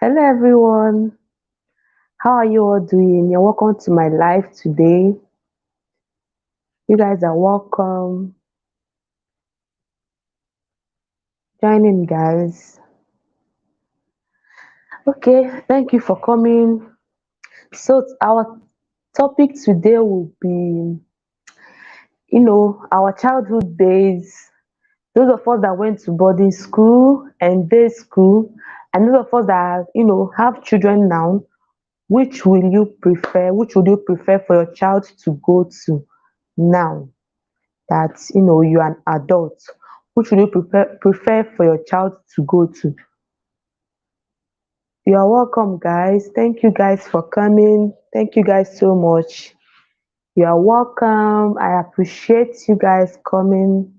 Hello everyone, how are you all doing? You're welcome to my live today. You guys are welcome. Join in, guys. Okay, thank you for coming. So, our topic today will be, our childhood days. Those of us that went to boarding school and day school, and those of us that, have children now. Which will you prefer? Which would you prefer for your child to go to now? That you're an adult, which would you prefer for your child to go to? You are welcome, guys. Thank you guys for coming. Thank you guys so much. You are welcome. I appreciate you guys coming.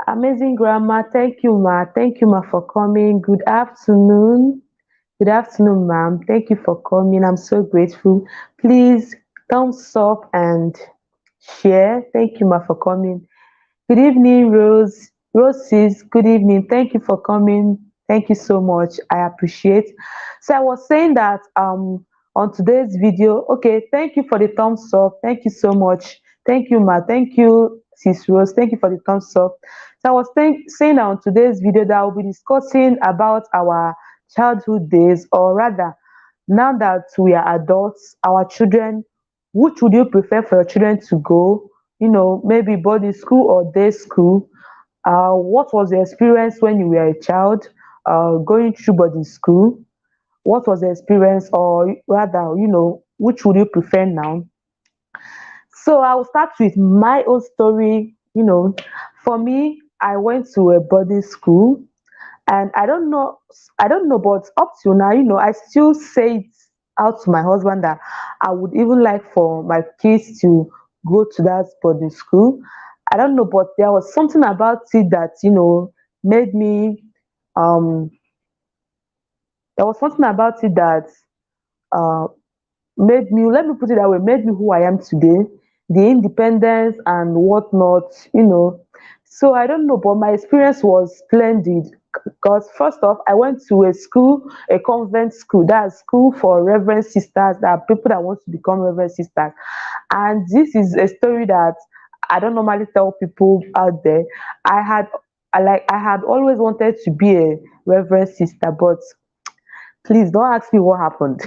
Amazing grandma. Thank you, ma. Thank you, ma, for coming. Good afternoon. Good afternoon, ma'am. Thank you for coming. I'm so grateful. Please thumbs up and share. Thank you, ma, for coming. Good evening, Rose. Roses, good evening. Thank you for coming. Thank you so much. I appreciate. So I was saying that on today's video, okay, thank you for the thumbs up. Thank you so much. Thank you, Ma. Thank you, Sis Rose. Thank you for the thumbs up. So I was saying that on today's video that I'll be discussing about our childhood days, or rather, now that we are adults, our children, which would you prefer for your children to go? Maybe boarding school or day school. What was the experience when you were a child going through boarding school? What was the experience, or rather, which would you prefer now? So I will start with my own story. For me, I went to a boarding school, and I don't know, but up till now, I still say it out to my husband that I would even like for my kids to go to that boarding school. I don't know, but there was something about it that made me um there was something about it that uh made me, let me put it that way, made me who I am today, the independence and whatnot, you know. So I don't know, but my experience was splendid because first off, I went to a school, a convent school, that's school for reverend sisters, that are people that want to become reverend sisters. And this is a story that I don't normally tell people out there. I had I had always wanted to be a reverend sister, but please don't ask me what happened.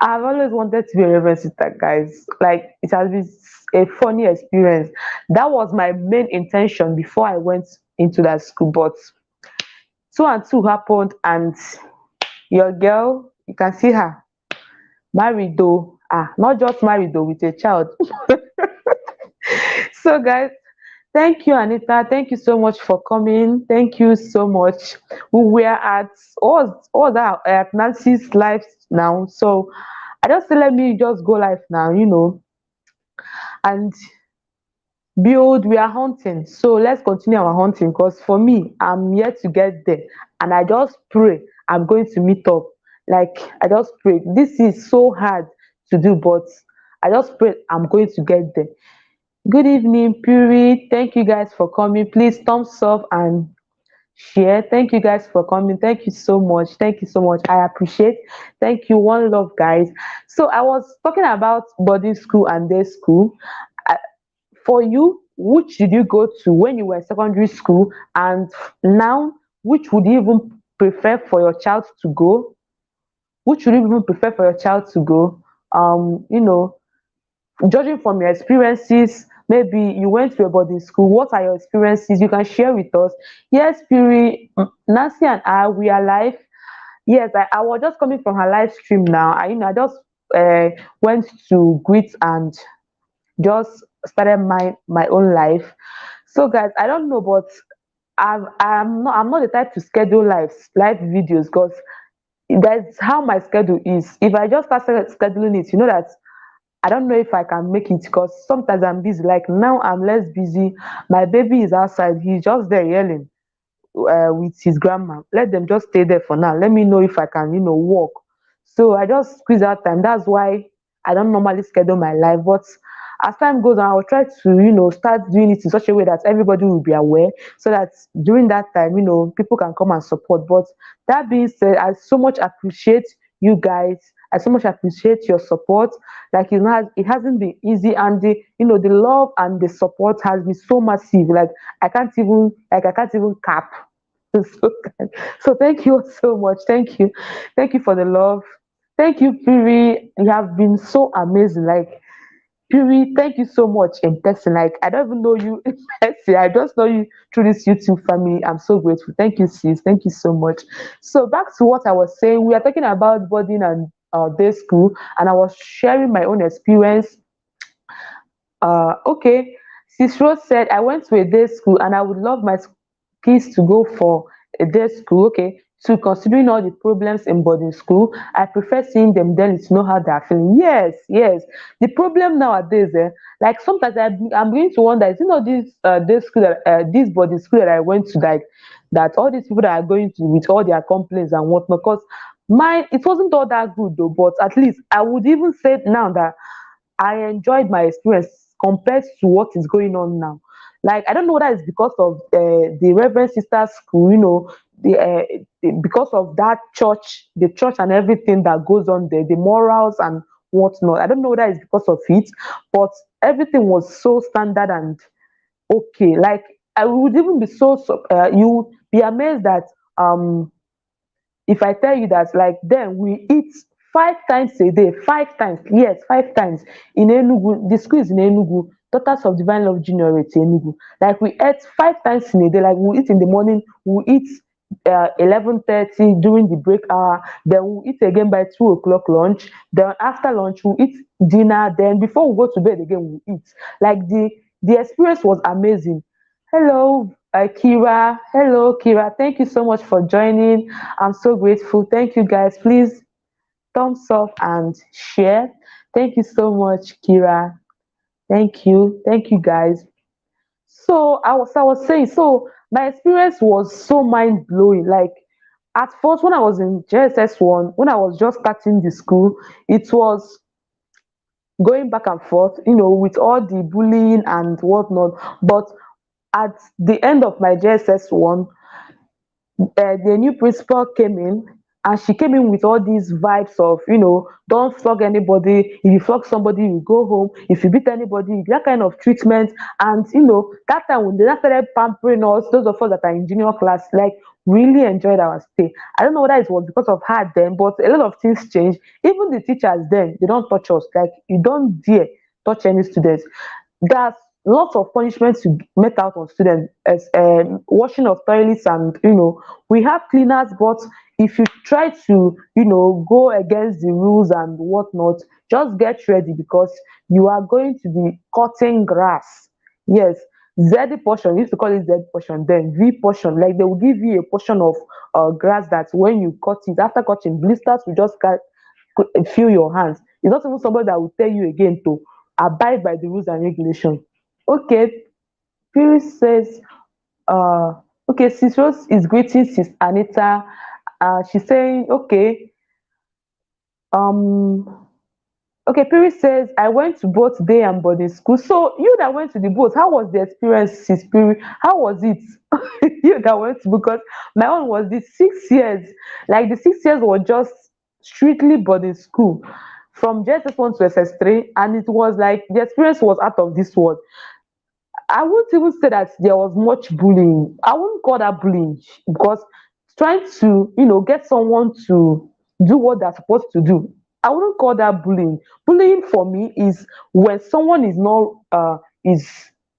I've always wanted to be a reverend sister, guys. Like, it has been a funny experience. That was my main intention before I went into that school, but two and two happened, and your girl, you can see her married though. Not just married though, with a child. So, guys, thank you, Anita. Thank you so much for coming. Thank you so much. We were at all that at Nancy's live now. So I just say let me just go live now, and build. We are hunting. So let's continue our hunting, because for me, I'm yet to get there. And I just pray I'm going to meet up. Like, I just pray. This is so hard to do, but I just pray I'm going to get there. Good evening, Puri. Thank you guys for coming. Please thumbs up and share. Thank you guys for coming. Thank you so much. Thank you so much. I appreciate. Thank you. One love, guys. So I was talking about boarding school and day school. Uh, for you, which did you go to when you were in secondary school, and now, which would you even prefer for your child to go? Which would you even prefer for your child to go? You know, judging from your experiences, maybe you went to a boarding school. What are your experiences? You can share with us. Yes, Puri, Nancy and I, we are live. Yes, I was just coming from her live stream now. I just went to greet and just started my own life. So, guys, I don't know, but I'm not the type to schedule live videos, because that's how my schedule is. If I just start scheduling it, you know that I don't know if I can make it, because sometimes I'm busy. Like now, I'm less busy. My baby is outside. He's just there yelling with his grandma. Let them just stay there for now. Let me know if I can, walk. So I just squeeze out time. That's why I don't normally schedule my life. But as time goes on, I will try to, start doing it in such a way that everybody will be aware, so that during that time, people can come and support. But that being said, I so much appreciate you guys. I so much appreciate your support. Like, it hasn't been easy, and the love and the support has been so massive. Like, I can't even cap. So, so thank you so much. Thank you for the love. Thank you, Piri. You have been so amazing. Like, Piri, thank you so much in person. Like, I don't even know you in person. I just know you through this YouTube family. I'm so grateful. Thank you, sis. Thank you so much. So back to what I was saying, we are talking about boarding and day school, and I was sharing my own experience. Okay. Sis Rose said, I went to a day school and I would love my kids to go for a day school. Okay. So considering all the problems in boarding school, I prefer seeing them daily to know how they are feeling. Yes, yes. The problem nowadays, like sometimes I'm beginning to wonder, is it not this day school this boarding school that I went to, like that all these people that are going to with all their complaints and whatnot? Because mine, it wasn't all that good though, but at least I would even say now that I enjoyed my experience compared to what is going on now. Like, I don't know whether it's because of the Reverend Sister School, because of that church, the church and everything that goes on there, the morals and whatnot. I don't know whether it's because of it, but everything was so standard and okay. Like, I would even be you would be amazed that if I tell you that, like, then we eat 5 times a day, 5 times, yes, 5 times in Enugu. The school is in Enugu, Daughters of Divine Love Junior at Enugu. Like, we ate 5 times in a day. Like, we eat in the morning, we eat 11:30 during the break hour, then we eat again by 2 o'clock lunch. Then after lunch, we eat dinner. Then before we go to bed again, we eat. Like, the experience was amazing. Hello, Kira. Hello, Kira. Thank you so much for joining. I'm so grateful. Thank you, guys. Please thumbs up and share. Thank you so much, Kira. Thank you. Thank you, guys. So I was saying, so my experience was so mind blowing. Like, at first, when I was in JSS 1, when I was just starting the school, it was going back and forth, with all the bullying and whatnot. But at the end of my JSS 1, the new principal came in, and she came in with all these vibes of, don't flog anybody. If you flog somebody, you go home. If you beat anybody, that kind of treatment. And that time when they started pampering us, those of us that are in junior class, like, really enjoyed our stay. I don't know whether it was because of her then, but a lot of things changed. Even the teachers then, they don't touch us. Like, you don't dare touch any students. There's lots of punishments to met out on students, as washing of toilets, and we have cleaners, but if you try to go against the rules and whatnot, just get ready, because you are going to be cutting grass. Yes. Z portion, we used to call it Z portion, then V portion. Like, they will give you a portion of grass that when you cut it, after cutting, blisters will just feel your hands. It's not even somebody that will tell you again to abide by the rules and regulations. Okay, Piri says, uh, okay, Sis Rose is greeting Sis Anita. She's saying, okay, um, okay, Piri says, I went to both day and boarding school. So, you that went to the both, how was the experience, Sis Piri? How was it? You that went to, because my own was the 6 years. Like, the 6 years was just strictly boarding school from JSS 1 to SS 3, and it was like the experience was out of this world. I wouldn't even say that there was much bullying. I wouldn't call that bullying, because trying to, get someone to do what they're supposed to do, I wouldn't call that bullying. Bullying for me is when someone is not is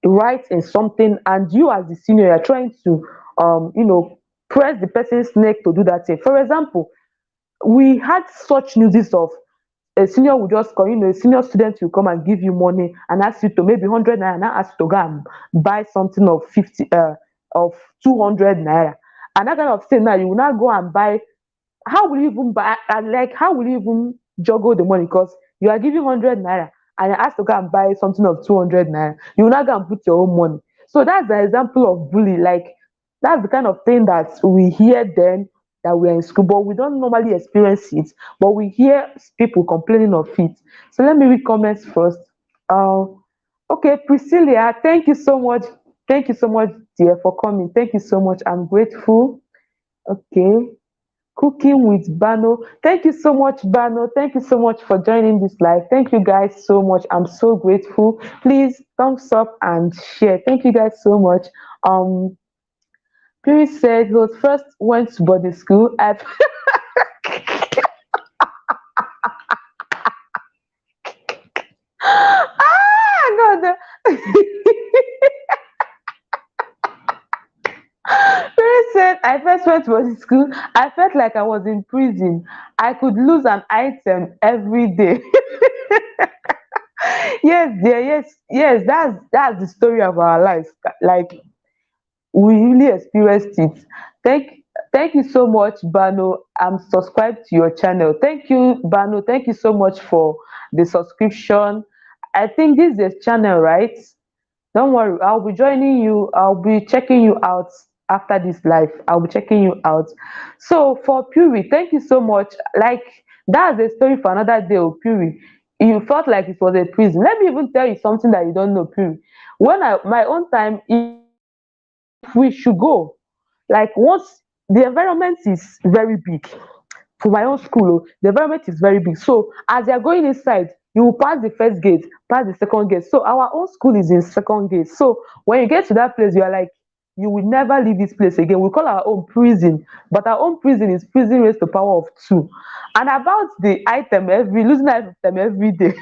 right in something, and you as the senior are trying to press the person's neck to do that thing. For example, we had such news of a senior will just come, a senior student will come and give you money and ask you to maybe 100 naira, and ask you to go and buy something of 50 of 200 naira. And that kind of thing, now you will not go and buy. How will you even buy, and like, how will you even juggle the money? Because you are giving 100 naira and you ask to go and buy something of 200 naira, you will not go and put your own money. So that's the example of bully. Like, that's the kind of thing that we hear then, that we're in school, but we don't normally experience it, but we hear people complaining of it. So let me read comments first. Okay, Priscilla, thank you so much. Thank you so much, dear, for coming. Thank you so much. I'm grateful. Okay. Cooking with Bano. Thank you so much, Bano. Thank you so much for joining this live. Thank you guys so much. I'm so grateful. Please thumbs up and share. Thank you guys so much. Um, Puri said he was first went to boarding school. God. Puri said I first went to boarding school. I felt like I was in prison. I could lose an item every day. Yes, dear, yes, yes. That's the story of our lives. Like we really experienced it. Thank thank you so much, Bano. I'm subscribed to your channel. Thank you, Bano. Thank you so much for the subscription. I think this is the channel, right? Don't worry, I'll be joining you. I'll be checking you out after this live. I'll be checking you out. So for Puri, thank you so much. Like that's a story for another day, oh Puri. You felt like it was a prison. Let me even tell you something that you don't know, Puri. When I my own time, if we should go, like once the environment is very big for my own school, oh, the environment is very big. So as you're going inside, you will pass the first gate, pass the second gate. So our own school is in second gate. So when you get to that place, you are like, you will never leave this place again. We call our own prison, but our own prison is prison raised to power of two. And about the item every losing item every day.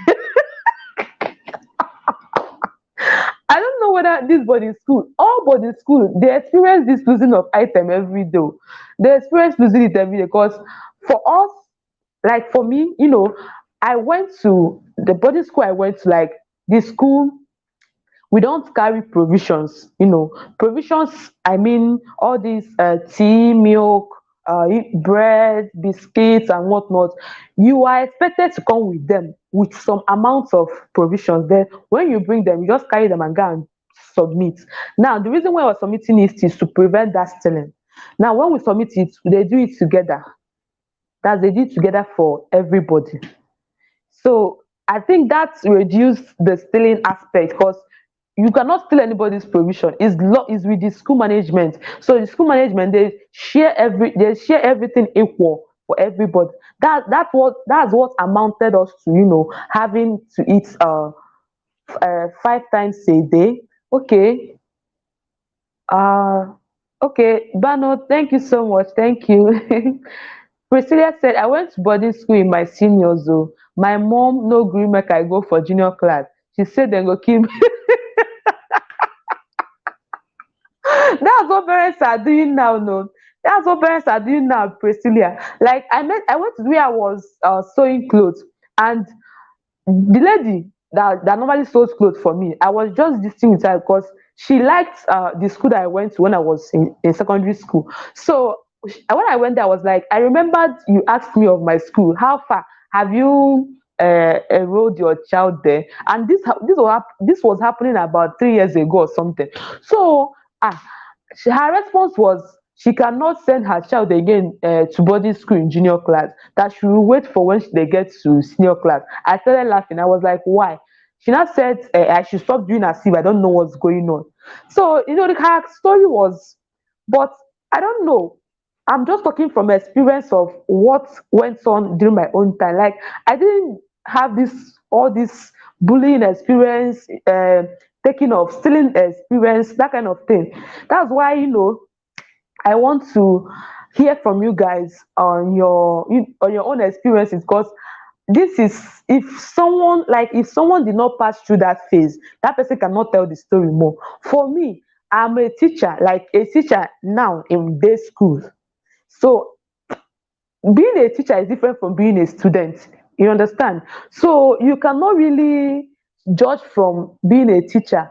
I don't know whether this boarding school, all boarding school, they experience this losing of item every day. They experience losing it every day because for us, like for me, I went to the boarding school I went to, like the school, we don't carry provisions. Provisions, I mean all these tea, milk, bread, biscuits and whatnot. You are expected to come with them with some amount of provisions. Then when you bring them, you just carry them and go and submit. Now the reason why we're submitting it is to prevent that stealing. Now when we submit it, they do it together. That they do it together for everybody. So I think that's reduced the stealing aspect because you cannot steal anybody's provision. It's with the school management. So the school management, they share everything equal for everybody. That's what amounted us to having to eat 5 times a day. Okay. Uh okay, Bano, thank you so much. Thank you. Priscilla said, I went to boarding school in my seniors though. My mom no gree make I go for junior class. She said dem go kill me. That's what parents are doing now, no. That's what parents are doing now, Priscilla. Like I went to where I was sewing clothes, and the lady that normally sews clothes for me, I was just gisting with her because she liked the school that I went to when I was in secondary school. So when I went there, I was like, I remembered you asked me of my school. How far have you enrolled your child there? And this was happening about 3 years ago or something. So ah, her response was she cannot send her child again to boarding school in junior class, that she will wait for when they get to senior class. I started laughing. I was like, why? She now said I should stop doing as if I don't know what's going on. So her story was, but I don't know. I'm just talking from experience of what went on during my own time. Like I didn't have all this bullying experience, taking of stealing experience, that kind of thing. That's why I want to hear from you guys on your own experiences, because this is, if someone did not pass through that phase, that person cannot tell the story more. For me, I'm a teacher, like a teacher now in day school. So being a teacher is different from being a student. You understand? So you cannot really judge from being a teacher.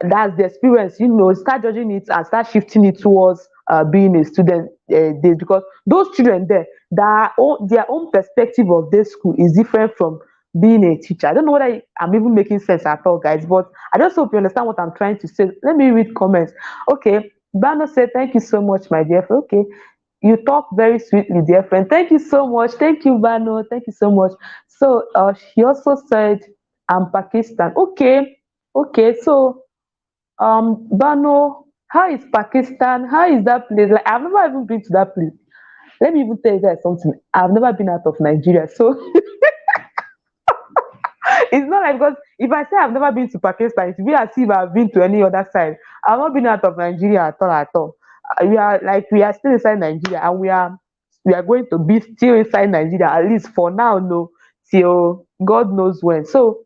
That's the experience. Start judging it and start shifting it towards being a student days, because those children there, their own perspective of day school is different from being a teacher. I don't know whether I'm even making sense at all, guys, but I just hope you understand what I'm trying to say. Let me read comments. Okay, Bano said, "Thank you so much, my dear." Okay, you talk very sweetly, dear friend. Thank you so much. Thank you, Bano. Thank you so much. So she also said, I'm Pakistan. Okay. Okay, so Bano, how is Pakistan? How is that place? Like I've never even been to that place. Let me even tell you guys something. I've never been out of Nigeria, so it's not like because if I say I've never been to Pakistan, it will be as if I've been to any other side. I've not been out of Nigeria at all at all. We are still inside Nigeria and we are going to be still inside Nigeria at least for now, no, till God knows when. So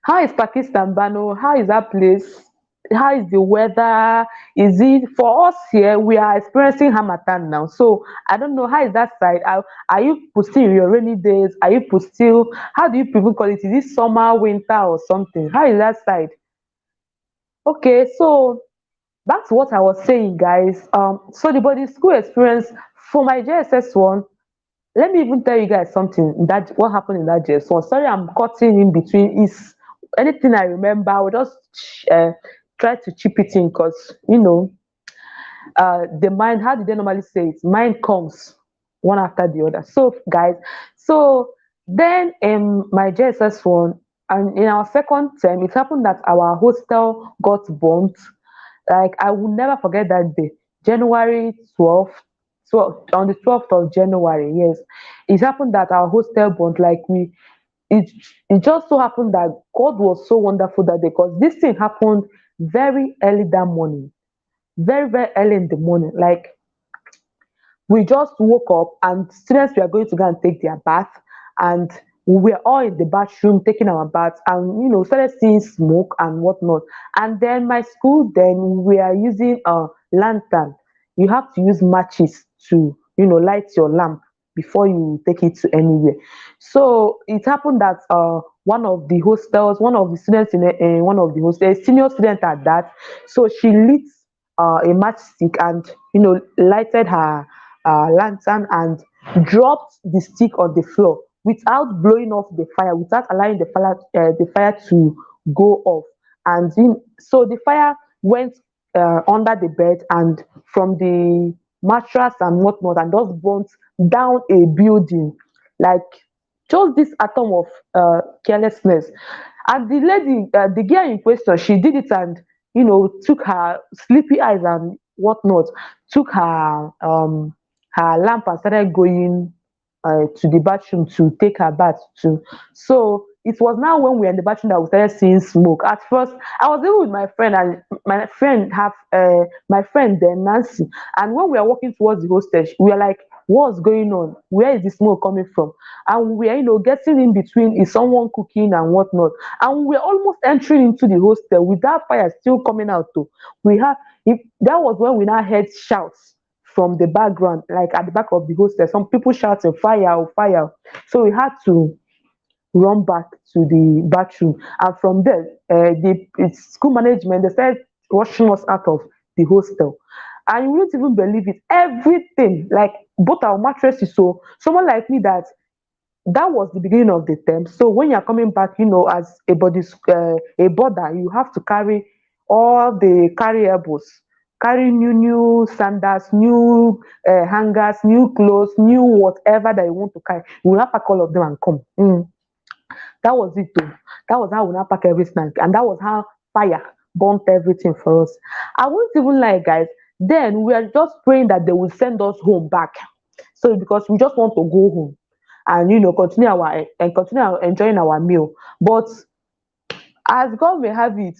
how is Pakistan, Bano? How is that place? How is the weather? Is it for us here? We are experiencing Hamatan now. So I don't know how is that side. Are you still in your rainy days? Are you still? How do you people call it? Is it summer, winter, or something? How is that side? Okay, so back to what I was saying, guys. So the body school experience for my JSS one. Let me even tell you guys something that what happened in that JS one. Sorry, I'm cutting in between. Is anything I remember, I will just try to chip it in because the mind. How did they normally say it? Mind comes one after the other. So, guys, so then in my JSS one, and in our second term, it happened that our hostel got bombed. Like I will never forget that day, January 12th. So on the 12th of January, yes, it happened that our hostel burned. Like it, it just so happened that God was so wonderful that day because this thing happened very early that morning, very very early in the morning. Like we just woke up and students were going to go and take their bath, and we were all in the bathroom taking our baths and started seeing smoke and whatnot. And then my school, then we are using a lantern. You have to use matches to light your lamp before you take it to anywhere. So it happened that one of the students in one of the hostels, a senior student at that, so she lit a matchstick and lighted her lantern and dropped the stick on the floor without blowing off the fire, without allowing the fire to go off. And so the fire went under the bed and from the mattress and whatnot and just burnt down a building. Like just this atom of carelessness. And the lady, the girl in question, she did it and took her sleepy eyes and whatnot, took her lamp and started going to the bathroom to take her bath too. So it was now when we were in the bathroom that we started seeing smoke. At first, I was even with my friend and my friend then Nancy. And when we were walking towards the hostel, we were like, "What's going on? Where is the smoke coming from?" And we are getting in between. Is someone cooking and whatnot? And we were almost entering into the hostel with that fire still coming out. Too, we had that was when we now heard shouts from the background, like at the back of the hostel, some people shouting fire, oh, fire. So we had to run back to the bathroom. And from there, school management, they started rushing us out of the hostel. And you wouldn't even believe it. Everything, like both our mattresses. So someone like me that was the beginning of the term. So when you're coming back, as a border, you have to carry all the carryables, carry new sandals, new hangers, new clothes, new whatever that you want to carry. You will not pack all of them and come. That was it though. That was how we now pack everything. And that was how fire burnt everything for us. I won't even lie, guys. Then we are just praying that they will send us home back. So because we just want to go home and continue enjoying our meal. But as God may have it,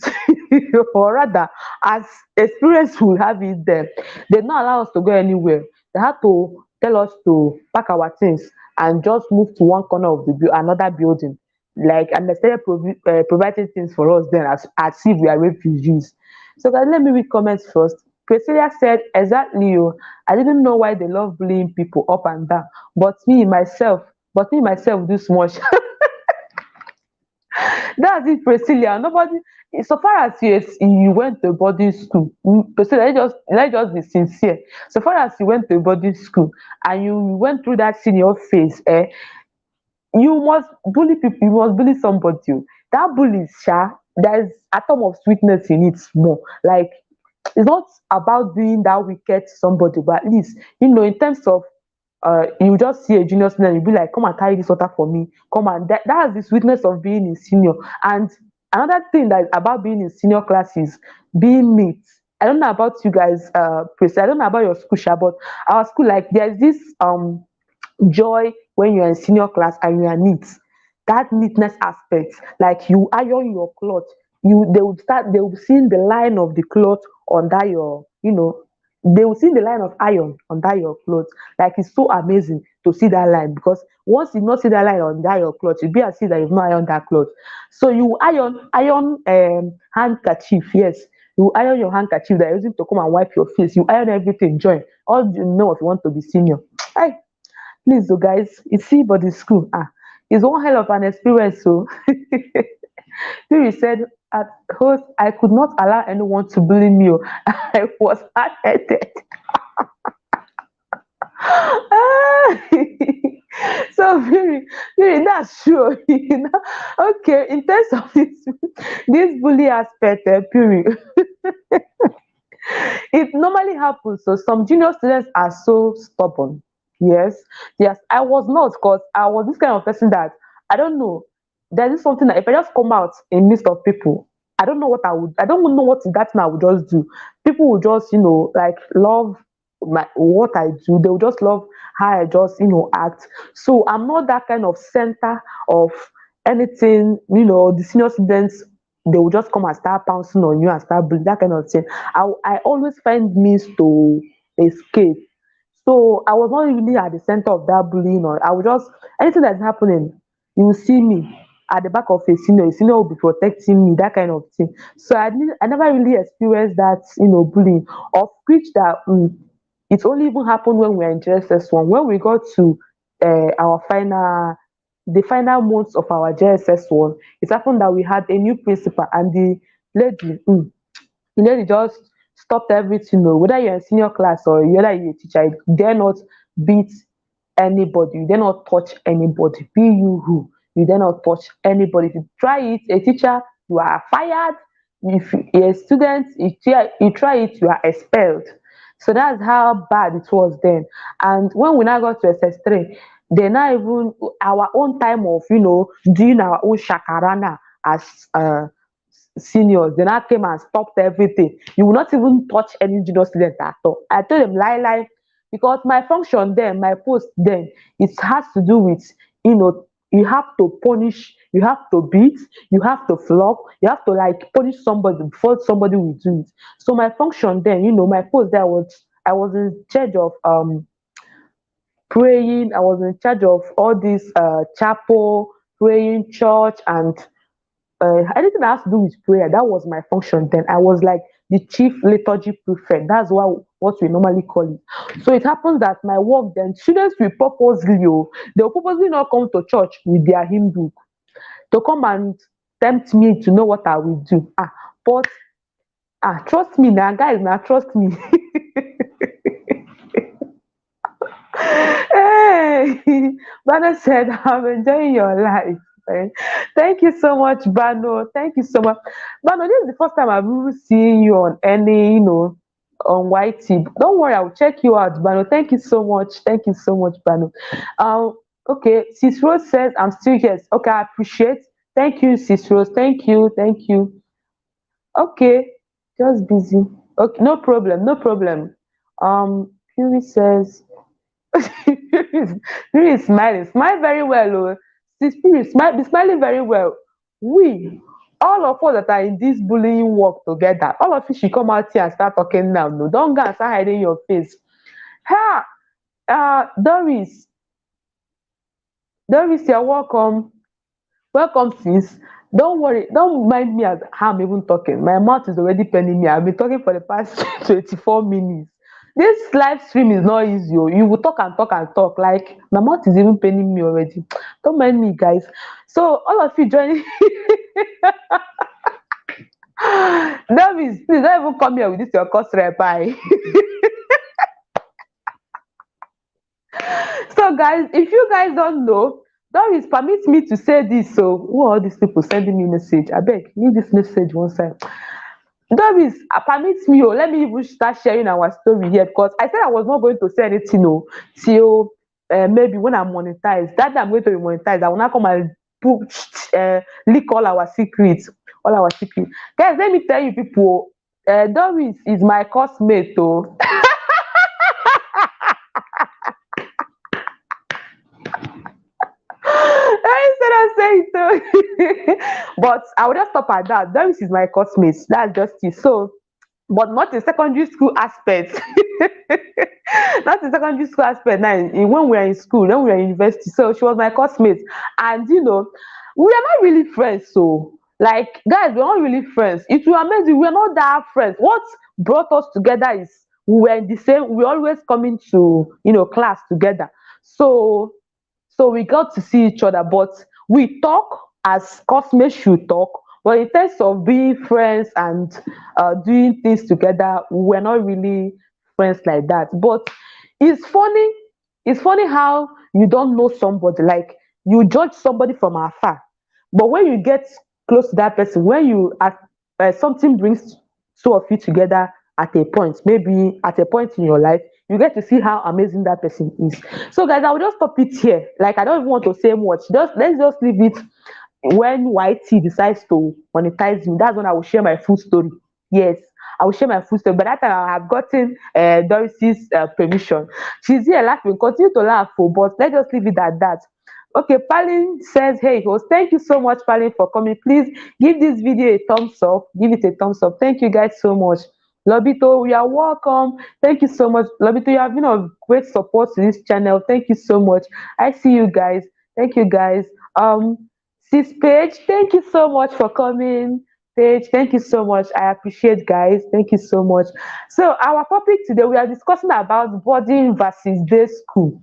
or rather, as experience will have it, there they did not allow us to go anywhere. They had to tell us to pack our things and just move to one corner of another building. Like, and they started providing things for us then as if we are refugees. So, guys, let me read comments first. Priscilla said, "Exactly, oh, I didn't know why they love bullying people up and down, but me myself do much." That's it, Priscilla. Nobody, so far as you went to boarding school, Priscilla, let's just be sincere. So far as you went to boarding school and you went through that senior phase, you must bully people, you must bully somebody. Oh. That bully, there's atom of sweetness in it more. Like it's not about doing that wicked to somebody, but at least in terms of you just see a junior student, you be like, "Come and carry this water for me. Come and that's the sweetness of being a senior." And Another thing that is about being in senior class is being neat. I don't know about you guys, Chris. I don't know about your school, Sha, but our school, like, there's this joy when you're in senior class and you are neat. That neatness aspect, like you iron your cloth, they will see the line of the cloth under your, they will see the line of iron under your clothes. Like, it's so amazing to see that line, because once you not see that line under your clothes, you be as if that you've not ironed that cloth. So you iron handkerchief, yes. You iron your handkerchief that you're using to come and wipe your face. You iron everything, join. All you know if you want to be senior. Hey, please, so guys, you see, but the school, it's one hell of an experience. So, Fury said, at host, I could not allow anyone to bully me. Oh. I was hard headed. So, Fury, that's true. Okay, in terms of this bully aspect, Fury, it normally happens. So some junior students are so stubborn. Yes, yes. I was not, because I was this kind of person that, I don't know. There is something that if I just come out in midst of people, I don't know what I would. I don't know what that thing I would just do. People would just, like, love what I do. They would just love how I just, act. So I'm not that kind of center of anything. The senior students, they will just come and start pouncing on you and start bullying, that kind of thing. I always find means to escape. So I was not really at the center of that bullying, or I would just, anything that's happening, you will see me at the back of a senior will be protecting me, that kind of thing. So I never really experienced that, bullying, of which that it only even happened when we were in JSS1. When we got to our the final months of our JSS1, it happened that we had a new principal, and the lady, just stopped everything. Whether you're in senior class or whether you're a teacher, you dare not beat anybody, you dare not touch anybody. Be you who, you dare not touch anybody. If you try it, a teacher, you are fired. If you're a student, you try it, you are expelled. So that's how bad it was then. And when we now got to SS3, they now even our own time of, doing our own shakarana as seniors. They now came and stopped everything. You will not even touch any junior student at all. I told them, lie, because my function then, my post then, it has to do with, you have to punish, you have to beat, you have to flog, you have to, like, punish somebody before somebody will do it. So my function then, my post there was, I was in charge of praying. I was in charge of all this chapel, praying, church, and anything that has to do with prayer. That was my function then. I was like the chief liturgy prefect. That's what we normally call it. So it happens that my work then, students will purposely, they will purposely not come to church with their hymn book to come and tempt me to know what I will do. But trust me now, guys, now trust me. Hey, Bano said, I'm enjoying your life. Eh. Thank you so much, Bano. Thank you so much. Bano, this is the first time I've ever seen you on any, on YT. Don't worry, I'll check you out, Bano. Thank you so much. Thank you so much, Bano. Okay, Sis Rose says, I'm still here. Okay, I appreciate. Thank you, Sis Rose. Thank you. Thank you. Okay, just busy. Okay, no problem. No problem. Fury says, Spirit is smiling. Smile very well. Oh. See, Spirit, smile, be smiling very well. We, all of us that are in this bullying work together, all of you should come out here and start talking now. No, don't go and start hiding your face. Ha! Doris, you're welcome. Welcome, sis. Don't worry. Don't mind me as how I'm even talking. My mouth is already paining me. I've been talking for the past 24 minutes. This live stream is not easy. Oh. You will talk and talk and talk. Like, my mouth is even paining me already. Don't mind me, guys. So, all of you joining. Davis, please don't even come here with this your course rep. Bye. So, guys, if you guys don't know, Doris, permit me to say this. So, who are all these people sending me message? I beg, leave this message one side. Doris, permit me. Oh, let me even start sharing our story here, because I said I was not going to say anything. Till maybe when I'm monetized. That day I'm going to be monetized, I will not come and leak all our secrets. all our CP. Guys, let me tell you people, Doris is my coursemate oh. Instead of saying so. But I would just stop at that. Doris is my coursemate. That's just it. So, but not in secondary school aspect. Not in secondary school aspect. Now, when we were in school, then we were in university. So she was my coursemate, and we are not really friends. So, like, guys, we're not really friends. It will amaze you. We're not that friends. What brought us together is we were in the same. We always coming to class together. So we got to see each other, but we talk as classmates should talk. But in terms of being friends and doing things together, we're not really friends like that. But it's funny. It's funny how you don't know somebody, like you judge somebody from afar, but when you get close to that person, when something brings two of you together at a point, maybe at a point in your life, you get to see how amazing that person is. So, guys, I will just stop it here. Like, I don't even want to say much. Let's just leave it. When YT decides to monetize me, that's when I will share my full story. Yes, I will share my full story. By that time, I have gotten Doris's permission. She's here laughing. Continue to laugh, but let's just leave it at that. Okay, Palin says, hey, host, thank you so much, Palin, for coming. Please give this video a thumbs up. Give it a thumbs up. Thank you guys so much. Lobito, you are welcome. Thank you so much. Lobito, you have been of great support to this channel. Thank you so much. I see you guys. Thank you guys. Sis Paige, thank you so much for coming. Paige, thank you so much. I appreciate, guys. Thank you so much. So our topic today, we are discussing about boarding versus day school.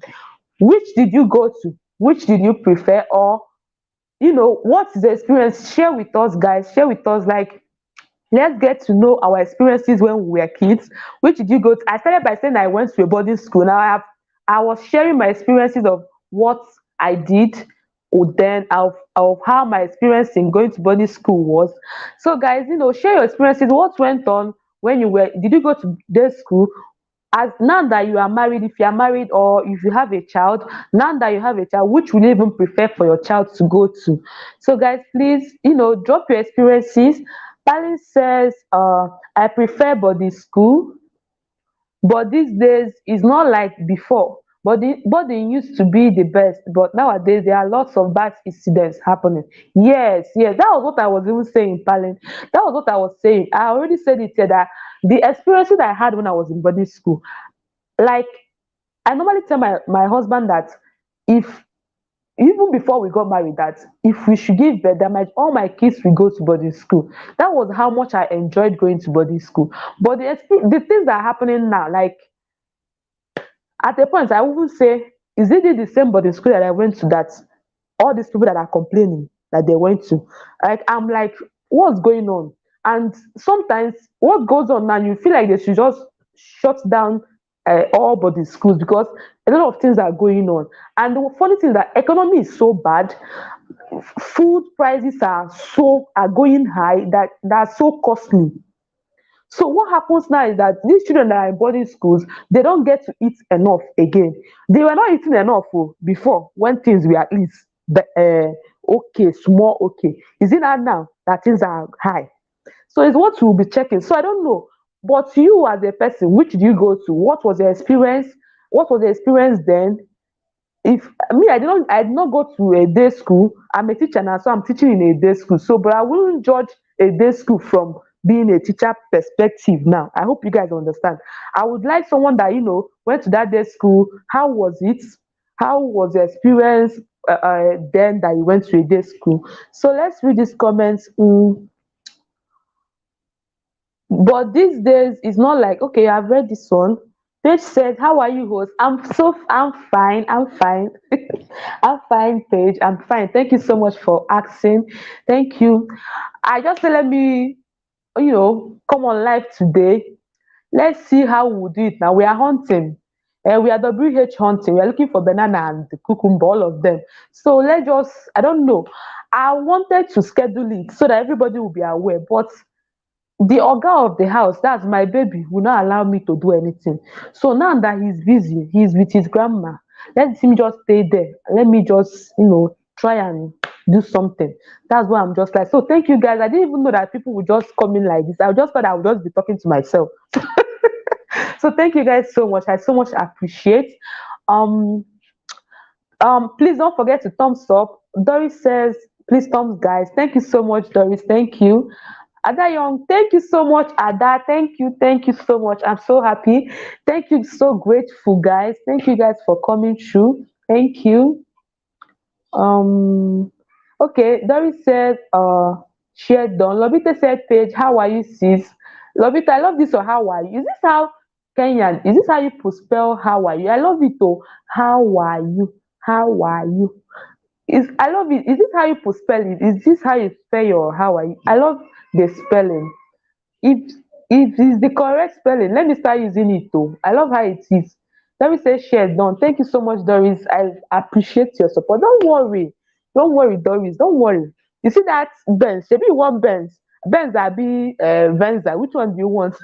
Which did you go to? Which did you prefer? Or what's the experience? Share with us, guys. Share with us, like, let's get to know our experiences when we were kids. Which did you go to? I started by saying I went to a boarding school. Now I was sharing my experiences of what I did, or then of how my experience in going to boarding school was. So, guys, share your experiences. What went on when you were? Did you go to day school? As now that you are married, if you are married or if you have a child, now that you have a child, which would you even prefer for your child to go to? So, guys, please, drop your experiences. Palin says, I prefer boarding school, but these days it's not like before. Boarding used to be the best, but nowadays there are lots of bad incidents happening. Yes, yes, that was what I was even saying, Palin. That was what I was saying. I already said it here that the experiences I had when I was in boarding school, like, I normally tell my husband that if even before we got married, that if we should give birth, that all my kids will go to boarding school. That was how much I enjoyed going to boarding school. But the things that are happening now, like, at a point I even say, is it the same boarding school that I went to, that all these people that are complaining that they went to? Like, I'm like, what's going on? And sometimes what goes on now, you feel like they should just shut down all boarding schools, because a lot of things are going on. And the funny thing is that economy is so bad, food prices are going high, that are so costly. So what happens now is that these children that are in boarding schools, they don't get to eat enough again. They were not eating enough before, when things were at least okay, small okay. Is it now that things are high? So it's what we'll be checking. So I don't know. But you as a person, which do you go to? What was your experience? What was the experience then? If me, I did not go to a day school. I'm a teacher now, so I'm teaching in a day school. So, but I wouldn't judge a day school from being a teacher perspective now. I hope you guys understand. I would like someone that went to that day school. How was it? How was the experience then that you went to a day school? So let's read these comments. But these days it's not like, okay, I've read this one. Paige said, how are you, host? I'm fine. I'm fine. I'm fine, Paige. I'm fine. Thank you so much for asking. Thank you. I just said, let me, come on live today. Let's see how we'll do it now. We are hunting. And we are WH hunting. We are looking for banana and the cucumber, all of them. So let's just, I don't know. I wanted to schedule it so that everybody will be aware. But the oga of the house, that's my baby, will not allow me to do anything. So now that he's busy, he's with his grandma, let him just stay there. Let me just try and do something. That's why I'm just like, so thank you guys. I didn't even know that people would just come in like this. I just thought I would just be talking to myself. So thank you guys so much. I so much appreciate. Um please don't forget to thumbs up. Doris says, please thumbs guys. Thank you so much, Doris. Thank you. Ada Young, thank you so much, Ada. Thank you so much. I'm so happy. Thank you, so grateful, guys. Thank you guys for coming through. Thank you. Um, okay, Doris said, share done. Lobita said, Page, how are you, sis? Lobita, I love this or how are you? Is this how Kenyan? Is this how you put spell how are you? I love it though. How are you? How are you? Is I love it. Is this how you put spell it? Is this how you spell your how are you? I love the spelling. If if it's the correct spelling, let me start using it too. I love how it is. Let me say share done. Thank you so much, Doris. I appreciate your support. Don't worry. Don't worry, Doris. Don't worry. You see that Benz? Maybe you want Benz. Benz Abi Venza. Which one do you want?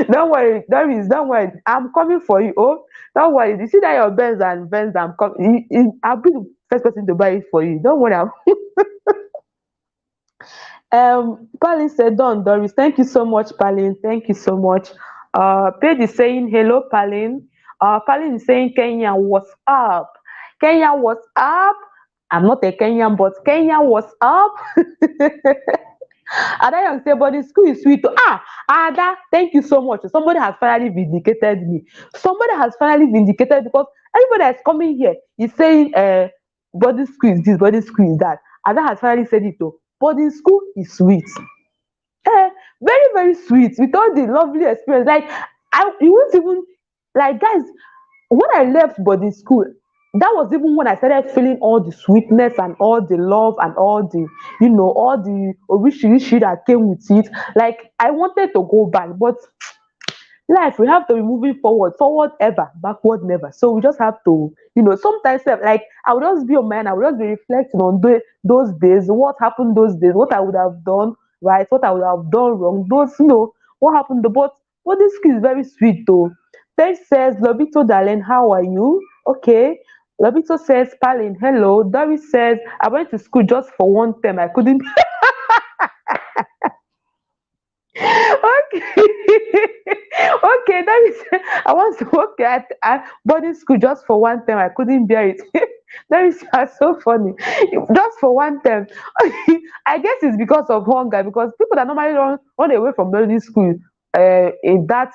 Don't worry, Doris. Don't worry. I'm coming for you. Oh, don't worry. You see that your Benz and Venza, I'm coming. I'll be the first person to buy it for you. Don't worry. Palin said, Don Doris, thank you so much, Palin. Thank you so much. Paige is saying, hello, Palin. Palin is saying, Kenya, what's up? Kenya, what's up? I'm not a Kenyan, but Kenya, what's up? Ada Young say, but the school is sweet. Ada, thank you so much. Somebody has finally vindicated me. Somebody has finally vindicated because everybody that's coming here is saying, boarding school is this, boarding school is that. Ada has finally said it too. Boarding school is sweet. Very, very sweet with all the lovely experience. Like, you won't even, like, guys, when I left boarding school, that was even when I started feeling all the sweetness and all the love and all the, all the orishirishi that came with it. Like, I wanted to go back, but life, we have to be moving forward ever, backward never. So we just have to, sometimes like I would just be on my mind, I would just be reflecting on those days, what happened those days, what I would have done right, what I would have done wrong, those, what happened. But this kid is very sweet though. Paige says, Lobito darling, how are you? Okay. Lobito says, Palin, hello. Doris says, I went to school just for one term. I couldn't. Okay. Okay, that is I want to work at boarding school just for one term. I couldn't bear it. That is so funny. Just for one term. I guess it's because of hunger, because people that normally run away from boarding school in that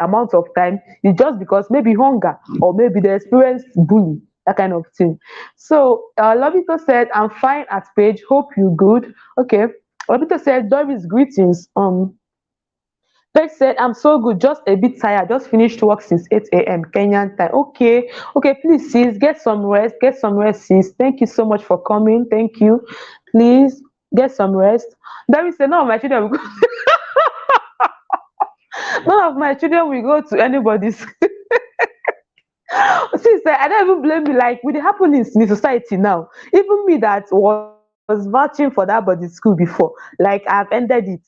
amount of time is just because maybe hunger or maybe they experienced bully, that kind of thing. So Lobito said, I'm fine at Page. Hope you good. Okay. Lobito said, Doris, greetings. Peg said, I'm so good, just a bit tired. Just finished work since 8 a.m. Kenyan time. Okay, okay, please, sis, get some rest. Get some rest, sis. Thank you so much for coming. Thank you. Please get some rest. David said, none of my children will go. None of my children will go to anybody's. Sister, I don't even blame you. Like with the happenings in the society now, even me that was vouching for that body school before, like I've ended it.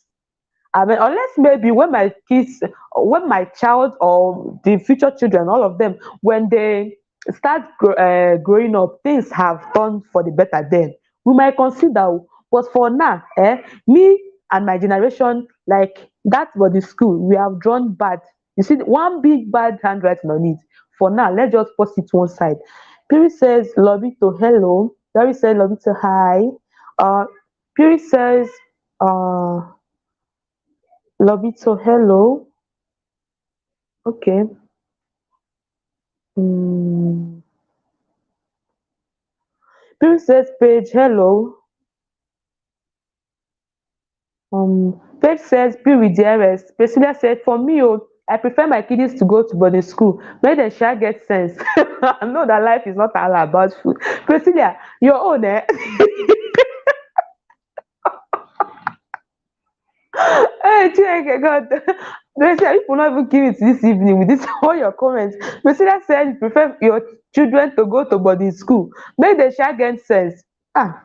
I mean, unless maybe when my kids, when my child or the future children, all of them, when they start growing up, things have turned for the better. Then we might consider. But for now, me and my generation, like that was the school. We have drawn bad. You see, one big bad handwriting on it. For now, let's just post it one side. Piri says, Lobito, hello. Larry says, Lobito, hi. Piri says, uh, Lobito, hello. Okay. Mm. Princess Page, hello. Page says, be with dearest. Priscilla said, for me, oh, I prefer my kiddies to go to boarding school. Make them shall get sense. I know that life is not all about food. Priscilla, your own, eh? Hey, Chineke, God. Priscilla, you will not even give it this evening with this all your comments. Priscilla said, you prefer your children to go to boarding school. Make them shall get sense. Ah.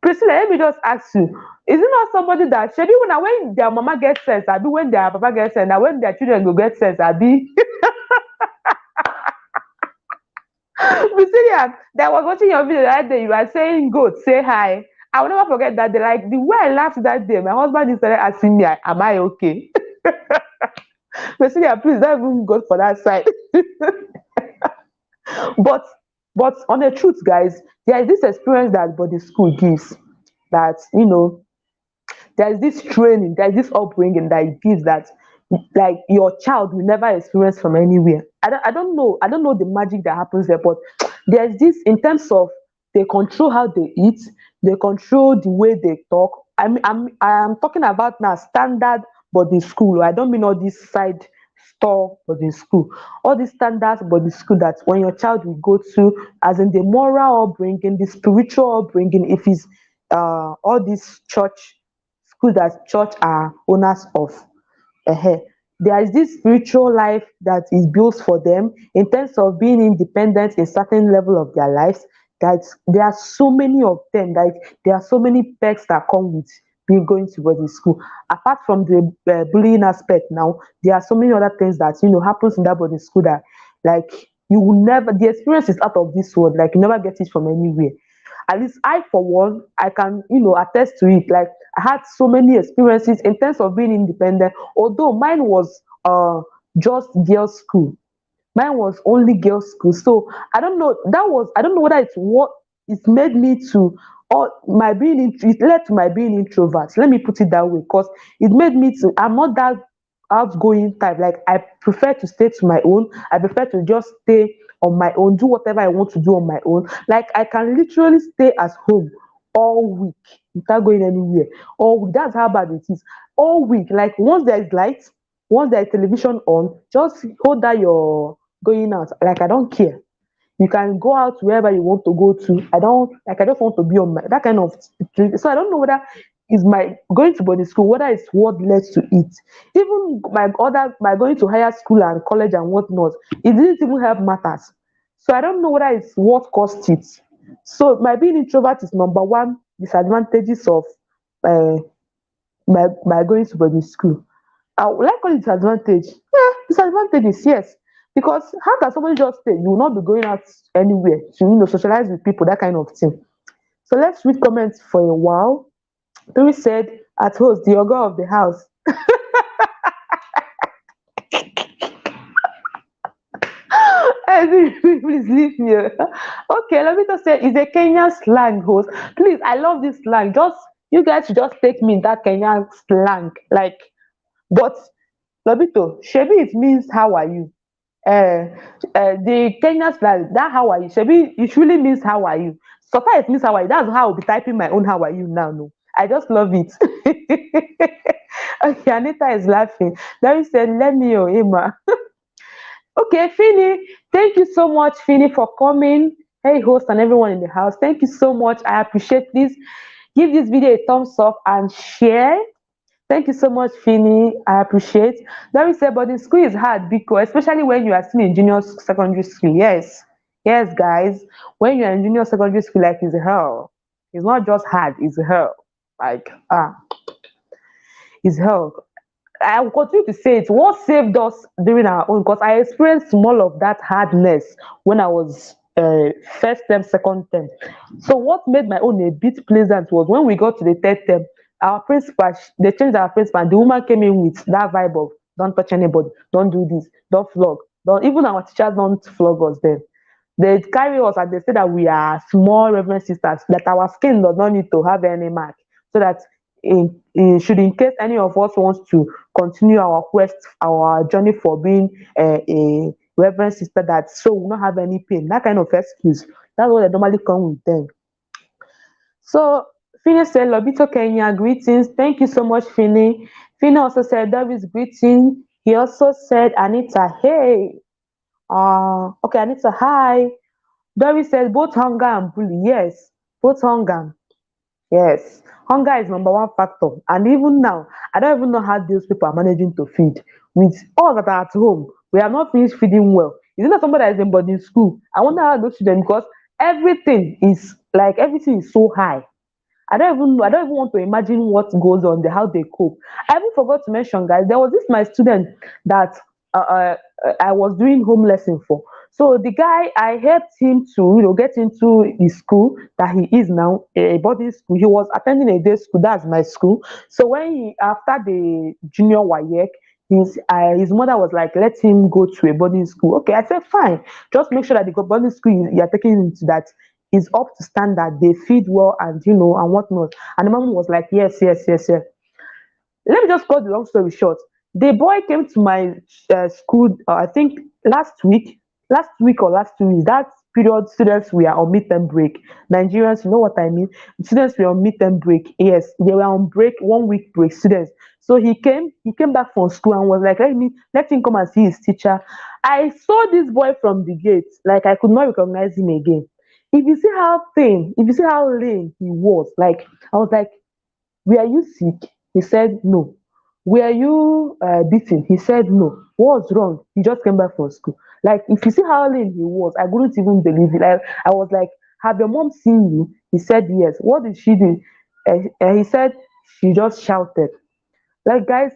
Priscilla, let me just ask you, is it not somebody that shebi when their mama gets sense, abi when their papa gets sense, na when their children go get sense, abi? Priscilla, that was watching your video that day. You were saying, "Goat, say hi." I will never forget that day. Like the way I laughed that day, my husband just started asking me, "Am I okay?" Priscilla, please don't even go for that side. but but on the truth, guys, there is this experience that body school gives. That there is this training, there is this upbringing that it gives that like your child will never experience from anywhere. I don't know the magic that happens there, but there's this in terms of they control how they eat, they control the way they talk. I'm talking about now standard boarding school. I don't mean all this side store boarding school. All these standards boarding school that when your child will go to, as in the moral upbringing, the spiritual upbringing, if it's all these church schools that church are owners of. Ehen. There is this spiritual life that is built for them in terms of being independent in certain level of their lives. That there are so many of them, like there are so many perks that come with being going to boarding school. Apart from the bullying aspect now, there are so many other things that happens in that boarding school that like you will never the experience is out of this world, like you never get it from anywhere. At least I for one, I can attest to it. Like I had so many experiences in terms of being independent, although mine was just girls school. Mine was only girls school. So I don't know whether it's what it made me to, or my it led to my being introvert. Let me put it that way, because it made me to, I'm not that outgoing type. Like I prefer to stay to my own. I prefer to just stay on my own, do whatever I want to do on my own. Like I can literally stay at home all week without going anywhere. All week. That's how bad it is. All week. Like once there is light, once there is television on, just hold that your going out. Like I don't care. You can go out wherever you want to go to. I don't like. I just want to be on that kind of. So I don't know whether is my going to boarding school, whether it's what led to it. Even my going to higher school and college and whatnot, it didn't even help matters. So I don't know whether it's what caused it. So my being introvert is number one disadvantages of uh, my going to boarding school. Will I call it disadvantage? Yeah, disadvantages, yes. Because how can somebody just stay? You will not be going out anywhere to socialize with people, that kind of thing. So let's read comments for a while. Three said, at host, the ogre of the house. Please leave me. Okay, let me just say, it's a Kenyan slang host. Please, I love this slang. Just you guys should just take me in that Kenyan slang. Like, but Lobito, Shebi it means how are you? uh, the Kenyan slang, that how are you? Shebi, it really means how are you. So far it means how are you. That's how I'll be typing my own how are you now. No, I just love it. Okay, Anita is laughing. Larry said, let me or Emma. Okay, Fini, thank you so much, Fini, for coming. Hey, host and everyone in the house, thank you so much. I appreciate this. Give this video a thumbs up and share. Thank you so much, Fini. I appreciate. Larry said, but the school is hard because, especially when you are still in junior secondary school. Yes, yes, guys. When you are in junior secondary school, like it's hell. It's not just hard; it's hell. Like it's hell. I will continue to say it. What saved us during our own? Because I experienced more of that hardness when I was first term, second term. So what made my own a bit pleasant was when we got to the third term, our principal, they changed our principal, and the woman came in with that vibe of don't touch anybody, don't do this, don't flog, don't even our teachers don't flog us then. They carry us and they say that we are small reverend sisters, that our skin does not need to have any mark, so that should in case any of us wants to continue our quest, our journey for being a reverend sister, that so we will not have any pain. That kind of excuse. That's what they normally come with them. So Fini said, Lobito Kenya, greetings. Thank you so much, Fini. Fini also said, Davis, greeting. He also said, Anita, hey. Okay, Anita, hi. Doris says, both hunger and bully. Yes, both hunger. Yes, hunger is number one factor. And even now, I don't even know how those people are managing to feed. With all that are at home, we have not finished feeding well. Is it not somebody that is in boarding school? I wonder how those children, because everything is so high. I don't even want to imagine what goes on there, how they cope. I even forgot to mention, guys, there was this my student that I was doing home lesson for. So the guy, I helped him to, get into the school that he is now, a boarding school. He was attending a day school. That's my school. So when he, after the junior WAEC, his mother was like, let him go to a boarding school. Okay, I said, fine. Just make sure that the boarding school you are taking him to that is up to standard. They feed well and, and whatnot. And the mom was like, yes, yes, yes, yes. Let me just cut the long story short. The boy came to my school, I think last week or last 2 weeks. That period, students were on midterm break. Nigerians, you know what I mean? Students were on midterm break. Yes, they were on break, 1 week break. Students. So he came back from school and was like, let him come and see his teacher. I saw this boy from the gate, like I could not recognize him again. If you see how thin, if you see how lean he was, like I was like, were you sick? He said no. Were you beaten? He said no. What's wrong? He just came back from school. Like, if you see how lean he was, I couldn't even believe it. I was like, have your mom seen you? He said yes. What did she do? He said she just shouted. Like, guys,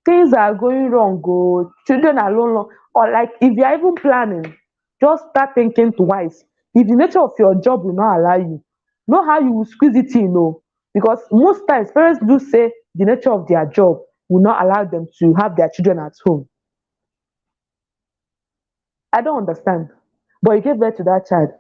things are going wrong. Go, children are alone. Or like, if you're even planning, just start thinking twice. If the nature of your job will not allow you, know how you will squeeze it in. No, because most times parents do say the nature of their job will not allow them to have their children at home. I don't understand. But you gave birth to that child.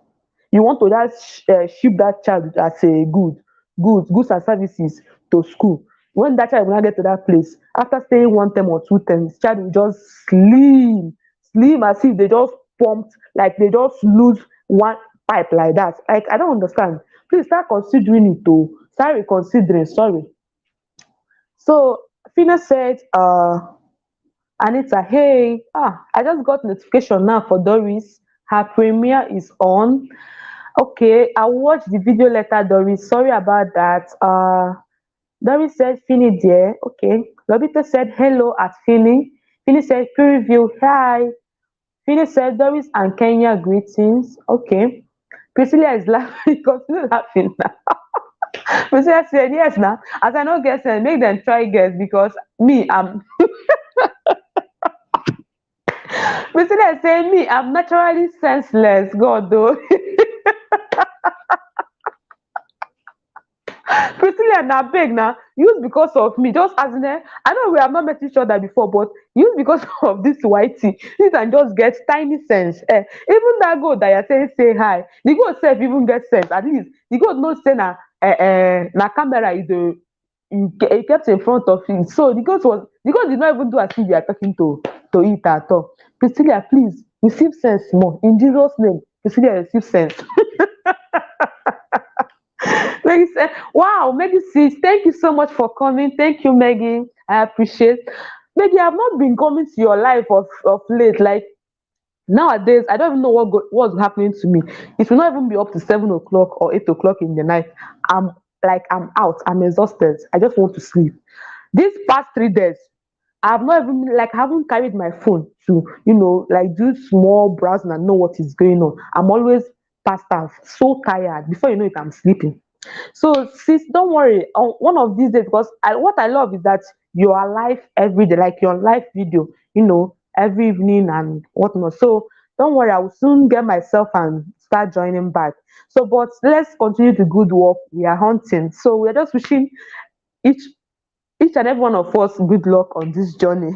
You want to just ship that child as a goods and services to school. When that child will not get to that place, after staying 1 term or 2 terms, child will just slim as if they just pumped, like they just lose one pipe like that. Like, I don't understand. Please start considering it too. Start reconsidering. Sorry. So Fina said, Anita, hey, I just got notification now for Doris. Her premiere is on. Okay, I watched the video letter, Doris. Sorry about that. Doris said, Fini dear. Okay. Lobito said, hello at Fini. Fini said, peer review, hi. Fini said, Doris and Kenya, greetings. Okay. Priscilla is laughing. Continue laughing now. Priscilla said, yes, now. As I know, guess, make them try guess because me, I'm. Priscilla is saying, me, I'm naturally senseless. God, though. Priscilla na beg na use because of me just as in I know we have not met each other before but use because of this whitey you can just get tiny sense even that goat that you're saying say hi the goat sef even get sense at least the goat know say na camera he kept in front of him so the goat did not even do as if you are talking to it at all. Priscilla, please receive sense more in Jesus name. Priscilla, receive sense. Maggie said, wow, Maggie sis, thank you so much for coming. Thank you, Maggie. I appreciate. Maggie, I've not been coming to your life of late. Like nowadays, I don't even know what's happening to me. It will not even be up to 7 o'clock or 8 o'clock in the night. I'm out. I'm exhausted. I just want to sleep. These past 3 days, I've not even like haven't carried my phone to like do small browsing and know what is going on. I'm always passed out, so tired. Before you know it, I'm sleeping. So sis, don't worry. On one of these days, because what I love is that you are live every day, like your live video, every evening and whatnot. So don't worry, I will soon get myself and start joining back. So, but let's continue the good work. We are hunting. So we're just wishing each each and every one of us good luck on this journey.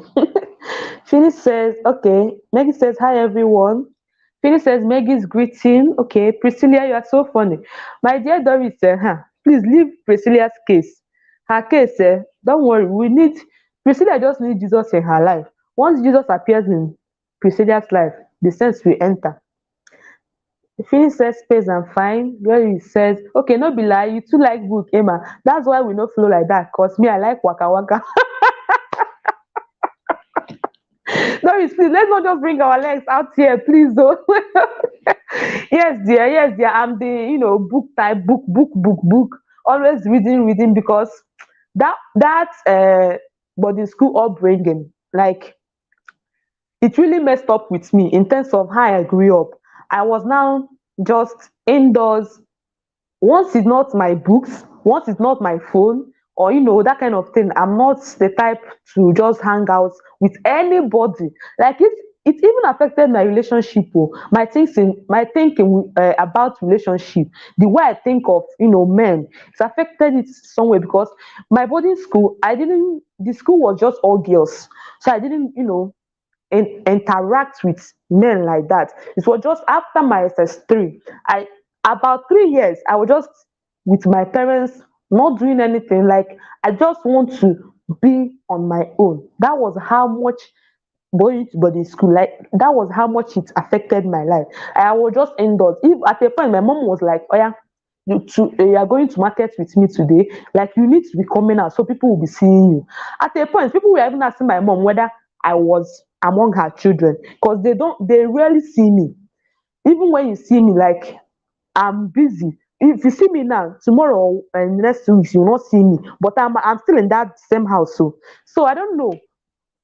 Phyllis says, okay. Maggie says, hi everyone. Phyllis says, Maggie's greeting. Okay. Priscilla, you are so funny. My dear Doris, please leave Priscilla's case. Her case, don't worry. Priscilla just needs Jesus in her life. Once Jesus appears in Priscilla's life, the sense will enter. Phyllis says space and fine. Glory says, okay, no be lie, you too like book, Emma. That's why we no flow like that. Cause me, I like waka waka. Doris, please, let's not just bring our legs out here, please, though. Yes, dear. I'm the book type, book. Always reading because that boarding school upbringing, like it really messed up with me in terms of how I grew up. I was now just indoors. Once it's not my books, once it's not my phone, or that kind of thing, I'm not the type to just hang out with anybody. Like it even affected my relationship, oh, my thinking about relationship, the way I think of men. It's affected it somewhere because my boarding school, I didn't the school was just all girls, so I didn't interact with men like that. It was just after my SS3. I About 3 years I was just with my parents, not doing anything. Like, I just want to be on my own. That was how much going to boarding school, like, that was how much it affected my life. I was just indoors. If at a point my mom was like, oh yeah, you are going to market with me today, like, you need to be coming out so people will be seeing you. At a point people were even asking my mom whether I was among her children, because they rarely see me. Even when you see me, like, I'm busy. If you see me now, tomorrow and next 2 weeks, you will not see me. But I'm still in that same house. So I don't know.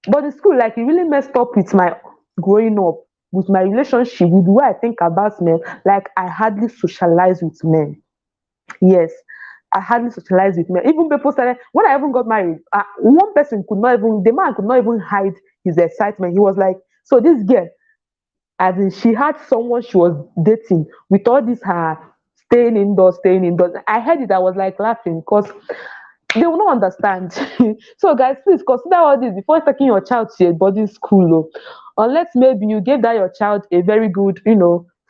But the school, like, it really messed up with my growing up, with my relationship, with the way I think about men. Like, I hardly socialize with men. Yes, I hardly socialize with men. Even people started when I even got married. One person could not even the man could not even hide his excitement. He was like, "So this girl, as in, she had someone she was dating with all this her staying indoors, staying indoors." I heard it. I was like laughing because they will not understand. So guys, please consider all this before taking your child to a boarding school. Unless maybe you gave that your child a very good,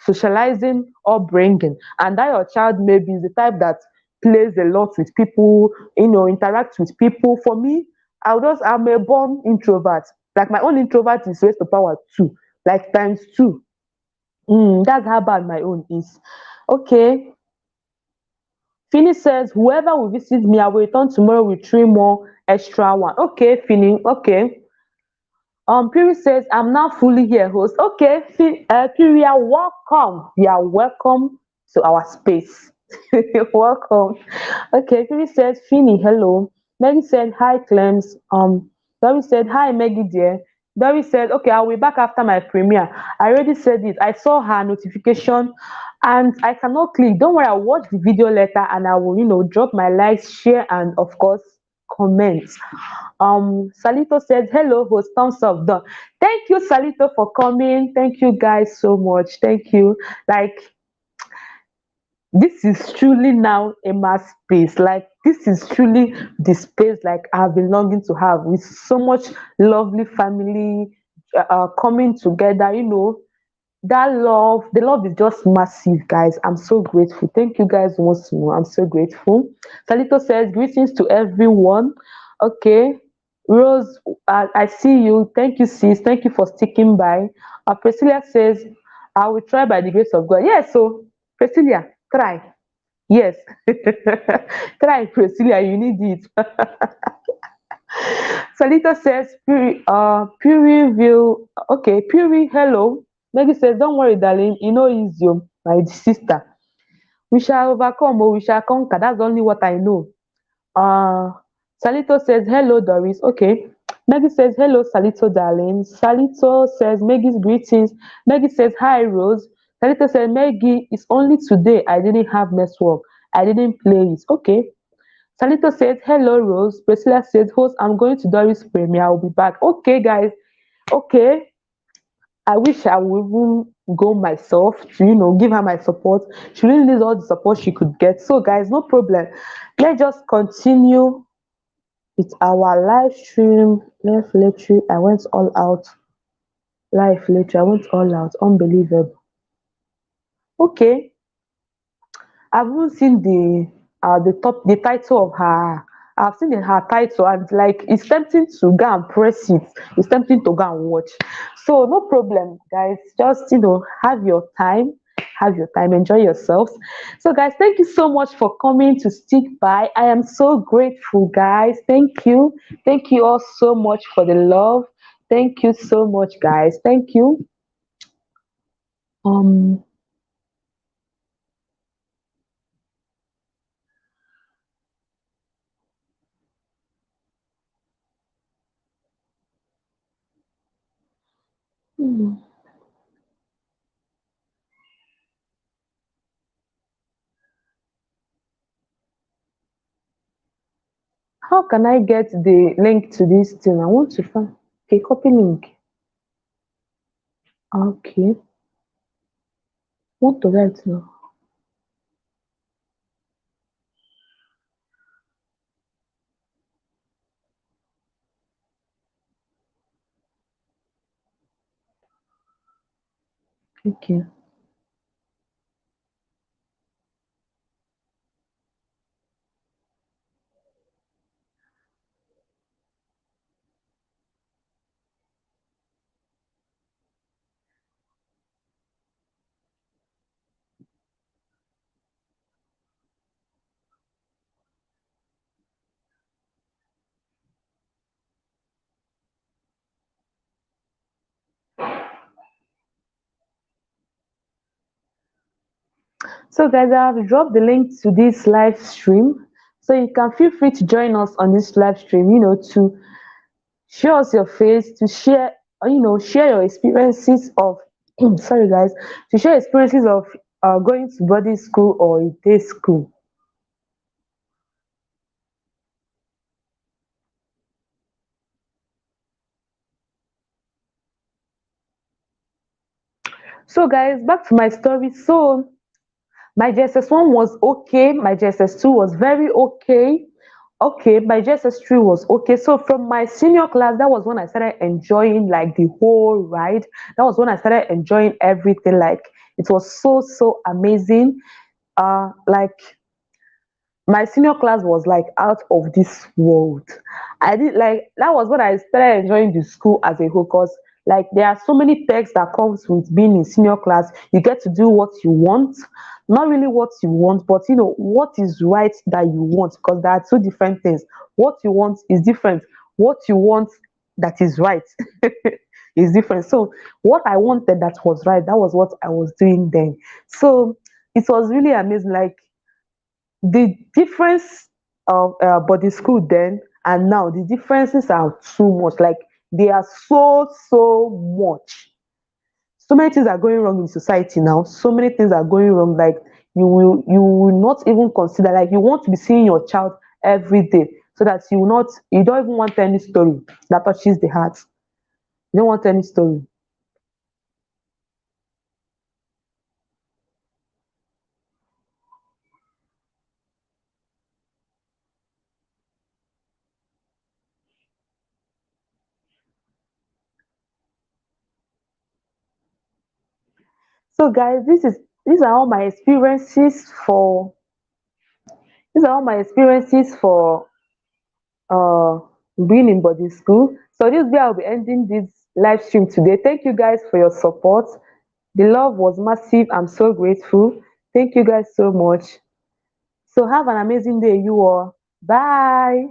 socializing upbringing, and that your child maybe is the type that plays a lot with people, interacts with people. For me, I'm a born introvert. Like, my own introvert is raised to power two, like times two. That's how bad my own is. Okay. Fini says, whoever will visit me, I will return tomorrow with three more extra one. Okay, Fini. Okay. Piri says, I'm now fully here, host. Okay, Piri, you're welcome. You are welcome to our space. Welcome. Okay, Piri says, Fini, hello. Maggie said, hi, Clems. Dory said, hi, Maggie, dear. Dory said, okay, I'll be back after my premiere. I already said it. I saw her notification and I cannot click. Don't worry, I'll watch the video later and I will, drop my likes, share, and of course, comment. Salito said, hello, host, thumbs up, done. Thank you, Salito, for coming. Thank you guys so much. Thank you. Like, this is truly now a mass space. Like, this is truly the space like I've been longing to have, with so much lovely family coming together. The love is just massive, guys. I'm so grateful. Thank you guys once more. I'm so grateful. Salito says, greetings to everyone. Okay. Rose, I see you. Thank you, sis. Thank you for sticking by. Priscilla says, I will try by the grace of God. Yes, so Priscilla, try. Yes. Try, Priscilla. You need it. Salita says, Puri view. Okay, Puri, hello. Maggie says, don't worry, darling. You know, is your my sister. We shall overcome, or we shall conquer. That's only what I know. Uh, Salito says, hello, Doris. Okay. Maggie says, hello, Salito, darling. Salito says, Maggie's greetings. Maggie says, hi, Rose. Salito says, Maggie, it's only today I didn't have network. I didn't play it. Okay. Salito says, hello, Rose. Priscilla says, host, I'm going to Doris' premiere. I'll be back. Okay, guys. Okay. I wish I would even go myself to, give her my support. She really needs all the support she could get. So, guys, no problem. Let's just continue with our live stream. Live lecture. I went all out. Live lecture. I went all out. Unbelievable. Okay. I've even seen the title of her. I've seen her title and like it's tempting to go and press it. It's tempting to go and watch. So no problem, guys. Just have your time, enjoy yourselves. So guys, thank you so much for coming to stick by. I am so grateful, guys. Thank you all so much for the love. Thank you so much, guys. Thank you. Um. hmm, How can I get the link to this thing? I want to find. Okay, copy link. Okay. Want to write now. Okay. So guys, I have dropped the link to this live stream. So you can feel free to join us on this live stream, to show us your face, to share, share your experiences of, sorry guys, to share experiences of going to boarding school or a day school. So guys, back to my story. So my JSS1 was okay, my JSS2 was very okay. Okay, my JSS3 was okay. So from my senior class, that was when I started enjoying like the whole ride. That was when I started enjoying everything. Like it was so amazing. Like my senior class was like out of this world. I did like that was when I started enjoying the school as a whole, because like there are so many perks that comes with being in senior class. You get to do what you want, not really what you want, but what is right that you want, because there are two different things. What you want is different. What you want that is right is different. So what I wanted that was right, that was what I was doing then. So it was really amazing. Like the difference of boarding school then and now, the differences are too much. Like they are so much. So many things are going wrong in society now. So many things are going wrong. Like you will not even consider. Like you want to be seeing your child every day, so that you don't even want any story that touches the heart. You don't want any story. So guys, these are all my experiences for these are all my experiences for uh being in boarding school. So this is where I'll be ending this live stream today. Thank you guys for your support. The love was massive. I'm so grateful. Thank you guys so much. So have an amazing day, you all. Bye.